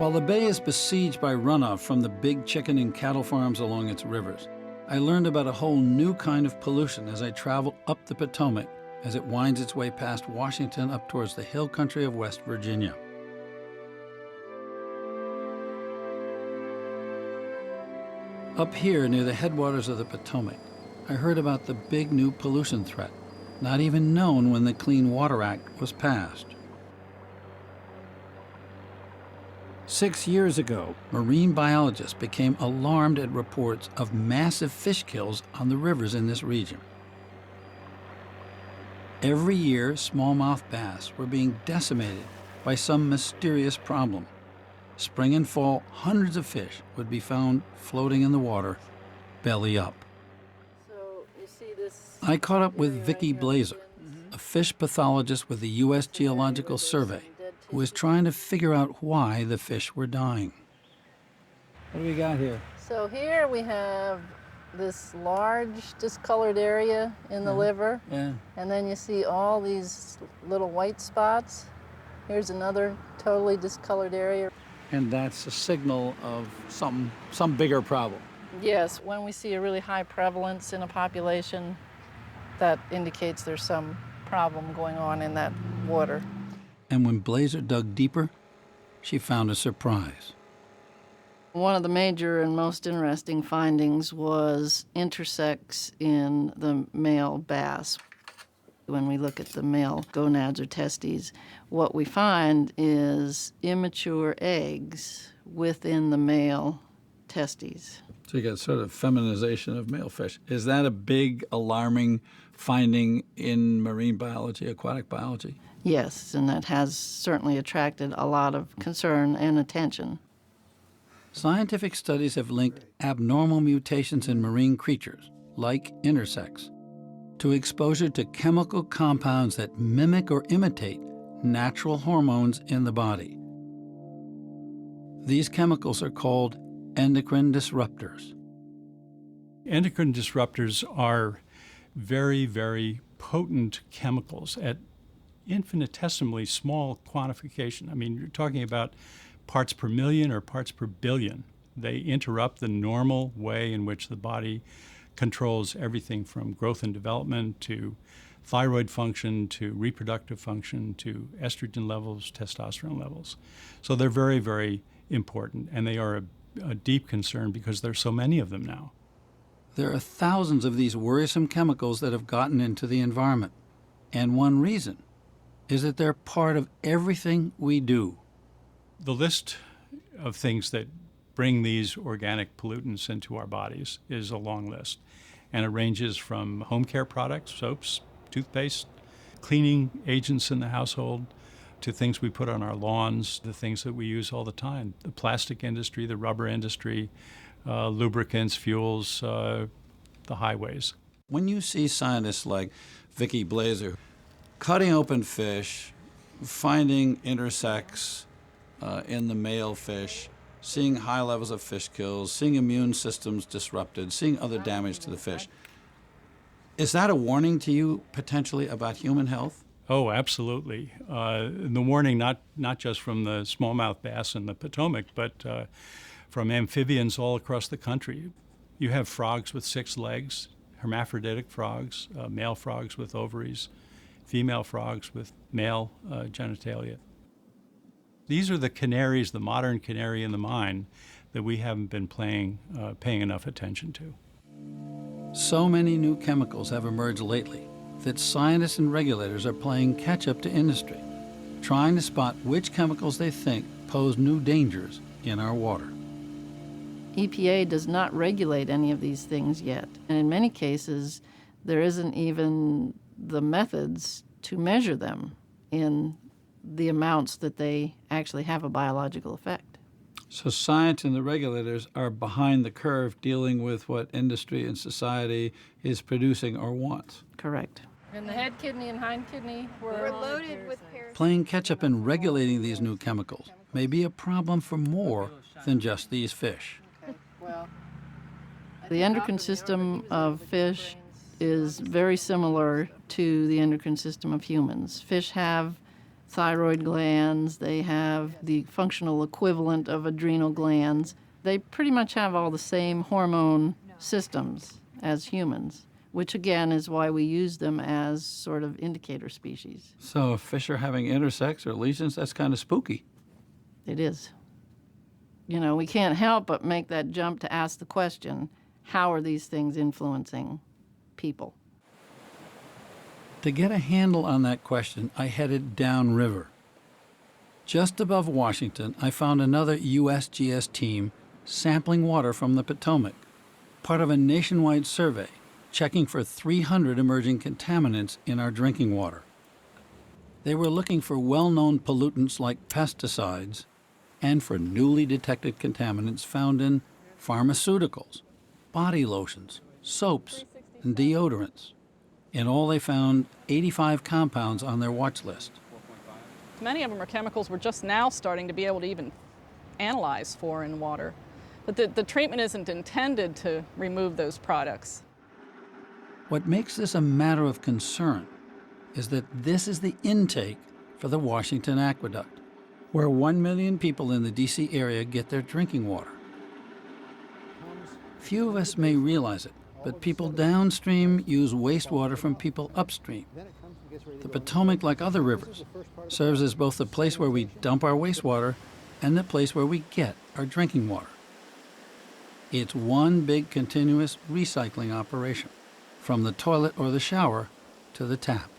While the bay is besieged by runoff from the big chicken and cattle farms along its rivers, I learned about a whole new kind of pollution as I traveled up the Potomac as it winds its way past Washington up towards the hill country of West Virginia. Up here near the headwaters of the Potomac, I heard about the big new pollution threat, not even known when the Clean Water Act was passed. 6 years ago, marine biologists became alarmed at reports of massive fish kills on the rivers in this region. Every year, smallmouth bass were being decimated by some mysterious problem. Spring and fall, hundreds of fish would be found floating in the water, belly up. So you see this. I caught up with Vicki Blazer, a fish pathologist with the U.S. Geological Survey, who was trying to figure out why the fish were dying. What do we got here? So here we have this large discolored area in the liver. Yeah. And then you see all these little white spots. Here's another totally discolored area. And that's a signal of some bigger problem. Yes, when we see a really high prevalence in a population, that indicates there's some problem going on in that water. And when Blazer dug deeper, she found a surprise. One of the major and most interesting findings was intersex in the male bass. When we look at the male gonads or testes, what we find is immature eggs within the male testes. So you got sort of feminization of male fish. Is that a big alarming finding in marine biology, aquatic biology? Yes, and that has certainly attracted a lot of concern and attention. Scientific studies have linked abnormal mutations in marine creatures, like intersex, to exposure to chemical compounds that mimic or imitate natural hormones in the body. These chemicals are called endocrine disruptors. Endocrine disruptors are very, very potent chemicals at infinitesimally small quantification. I mean, you're talking about parts per million or parts per billion. They interrupt the normal way in which the body controls everything from growth and development to thyroid function to reproductive function to estrogen levels, testosterone levels. So they're very, very important, and they are a deep concern because there's so many of them now. There are thousands of these worrisome chemicals that have gotten into the environment. And one reason is that they're part of everything we do. The list of things that bring these organic pollutants into our bodies is a long list. And it ranges from home care products, soaps, toothpaste, cleaning agents in the household, to things we put on our lawns, the things that we use all the time, the plastic industry, the rubber industry, lubricants, fuels, the highways. When you see scientists like Vicki Blazer cutting open fish, finding intersex in the male fish, seeing high levels of fish kills, seeing immune systems disrupted, seeing other damage to the fish, is that a warning to you potentially about human health? Oh, absolutely. The warning not just from the smallmouth bass in the Potomac, but from amphibians all across the country. You have frogs with 6 legs, hermaphroditic frogs, male frogs with ovaries, female frogs with male genitalia. These are the canaries, the modern canary in the mine, that we haven't been paying enough attention to. So many new chemicals have emerged lately that scientists and regulators are playing catch-up to industry, trying to spot which chemicals they think pose new dangers in our water. EPA does not regulate any of these things yet, and in many cases, there isn't even the methods to measure them in the amounts that they actually have a biological effect. So science and the regulators are behind the curve dealing with what industry and society is producing or wants. Correct. And the head kidney and hind kidney were loaded with parasites. Playing catch-up in regulating these new chemicals may be a problem for more than just these fish. The endocrine system of fish is very similar to the endocrine system of humans. Fish have thyroid glands, they have the functional equivalent of adrenal glands. They pretty much have all the same hormone systems as humans, which again is why we use them as sort of indicator species. So if fish are having intersex or lesions, that's kind of spooky. It is. You know, we can't help but make that jump to ask the question, how are these things influencing people? To get a handle on that question, I headed downriver. Just above Washington, I found another USGS team sampling water from the Potomac, part of a nationwide survey checking for 300 emerging contaminants in our drinking water. They were looking for well-known pollutants like pesticides and for newly detected contaminants found in pharmaceuticals, body lotions, soaps, and deodorants. In all, they found 85 compounds on their watch list. Many of them are chemicals we're just now starting to be able to even analyze for in water. But the treatment isn't intended to remove those products. What makes this a matter of concern is that this is the intake for the Washington Aqueduct, where 1 million people in the D.C. area get their drinking water. Few of us may realize it, but people downstream use wastewater from people upstream. The Potomac, like other rivers, serves as both the place where we dump our wastewater and the place where we get our drinking water. It's one big continuous recycling operation, from the toilet or the shower to the tap.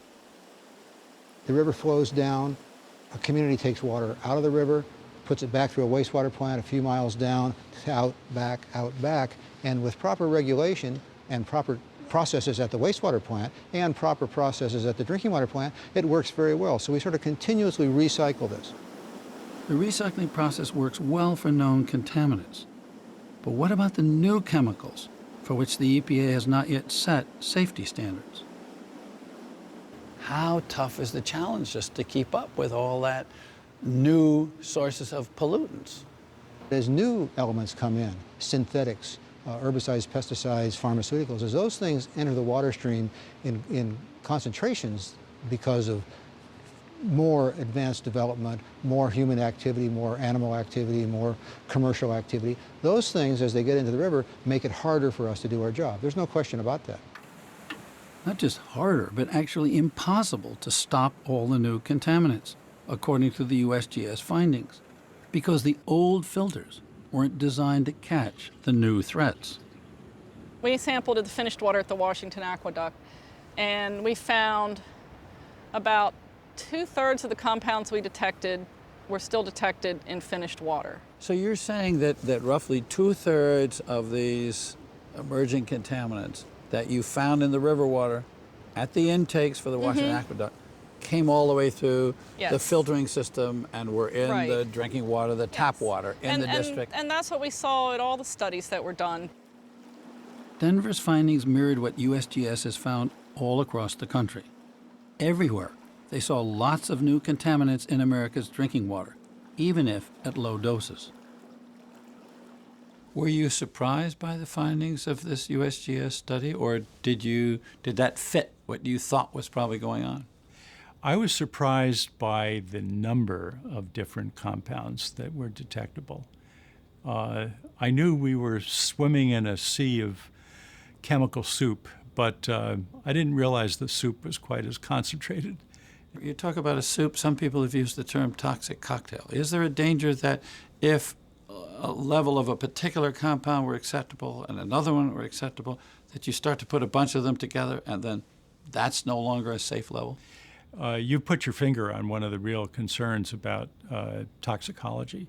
The river flows down, a community takes water out of the river, puts it back through a wastewater plant a few miles down, out, back, and with proper regulation and proper processes at the wastewater plant and proper processes at the drinking water plant, it works very well. So we sort of continuously recycle this. The recycling process works well for known contaminants. But what about the new chemicals for which the EPA has not yet set safety standards? How tough is the challenge just to keep up with all that new sources of pollutants? As new elements come in, synthetics, herbicides, pesticides, pharmaceuticals, as those things enter the water stream in concentrations because of more advanced development, more human activity, more animal activity, more commercial activity, those things, as they get into the river, make it harder for us to do our job. There's no question about that. Not just harder, but actually impossible to stop all the new contaminants, according to the USGS findings, because the old filters weren't designed to catch the new threats. We sampled the finished water at the Washington Aqueduct, and we found about 2/3 of the compounds we detected were still detected in finished water. So you're saying that roughly 2/3 of these emerging contaminants that you found in the river water at the intakes for the Washington Aqueduct came all the way through the filtering system and were in the drinking water, the tap water in the district. And that's what we saw at all the studies that were done. Denver's findings mirrored what USGS has found all across the country. Everywhere, they saw lots of new contaminants in America's drinking water, even if at low doses. Were you surprised by the findings of this USGS study, or did that fit what you thought was probably going on? I was surprised by the number of different compounds that were detectable. I knew we were swimming in a sea of chemical soup, but I didn't realize the soup was quite as concentrated. You talk about a soup, some people have used the term toxic cocktail. Is there a danger that if a level of a particular compound were acceptable and another one were acceptable, that you start to put a bunch of them together and then that's no longer a safe level? You put your finger on one of the real concerns about toxicology.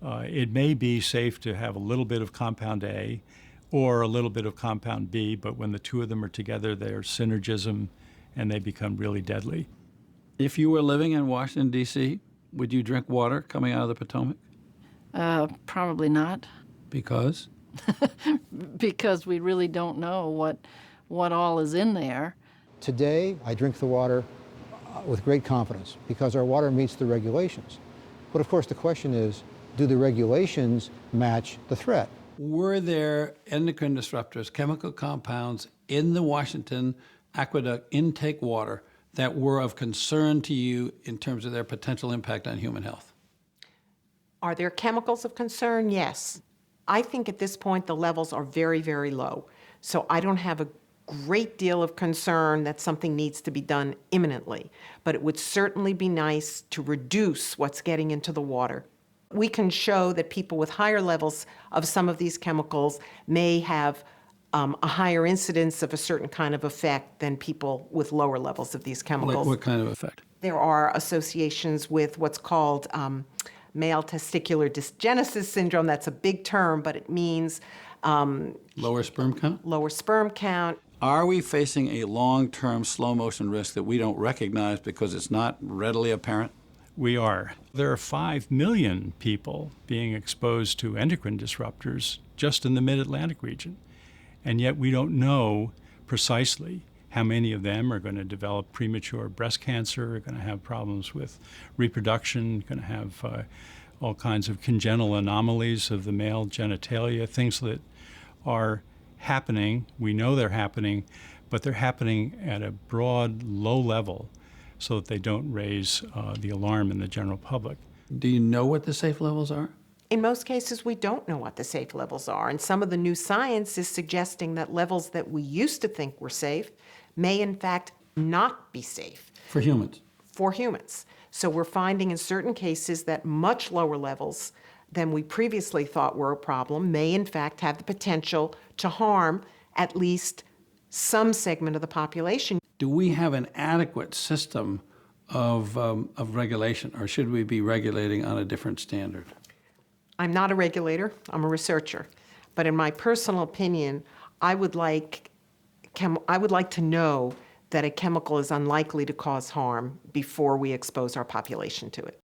It may be safe to have a little bit of compound A or a little bit of compound B, but when the two of them are together, there's synergism and they become really deadly. If you were living in Washington, D.C., would you drink water coming out of the Potomac? Probably not. Because? Because we really don't know what all is in there. Today, I drink the water with great confidence because our water meets the regulations. But of course, the question is, do the regulations match the threat? Were there endocrine disruptors, chemical compounds in the Washington Aqueduct intake water that were of concern to you in terms of their potential impact on human health? Are there chemicals of concern? Yes. I think at this point the levels are very, very low. So I don't have a great deal of concern that something needs to be done imminently. But it would certainly be nice to reduce what's getting into the water. We can show that people with higher levels of some of these chemicals may have a higher incidence of a certain kind of effect than people with lower levels of these chemicals. What kind of effect? There are associations with what's called male testicular dysgenesis syndrome. That's a big term, but it means Lower sperm count? lower sperm count. Are we facing a long-term slow motion risk that we don't recognize because it's not readily apparent? We are. There are 5 million people being exposed to endocrine disruptors just in the mid-Atlantic region. And yet we don't know precisely how many of them are going to develop premature breast cancer, are going to have problems with reproduction, going to have all kinds of congenital anomalies of the male genitalia, things that are happening. We know they're happening, but they're happening at a broad, low level so that they don't raise the alarm in the general public. Do you know what the safe levels are? In most cases, we don't know what the safe levels are, and some of the new science is suggesting that levels that we used to think were safe may in fact not be safe For humans? for humans. So we're finding in certain cases that much lower levels than we previously thought were a problem may in fact have the potential to harm at least some segment of the population. Do we have an adequate system of regulation, or should we be regulating on a different standard? I'm not a regulator, I'm a researcher. But in my personal opinion, I would like to know that a chemical is unlikely to cause harm before we expose our population to it.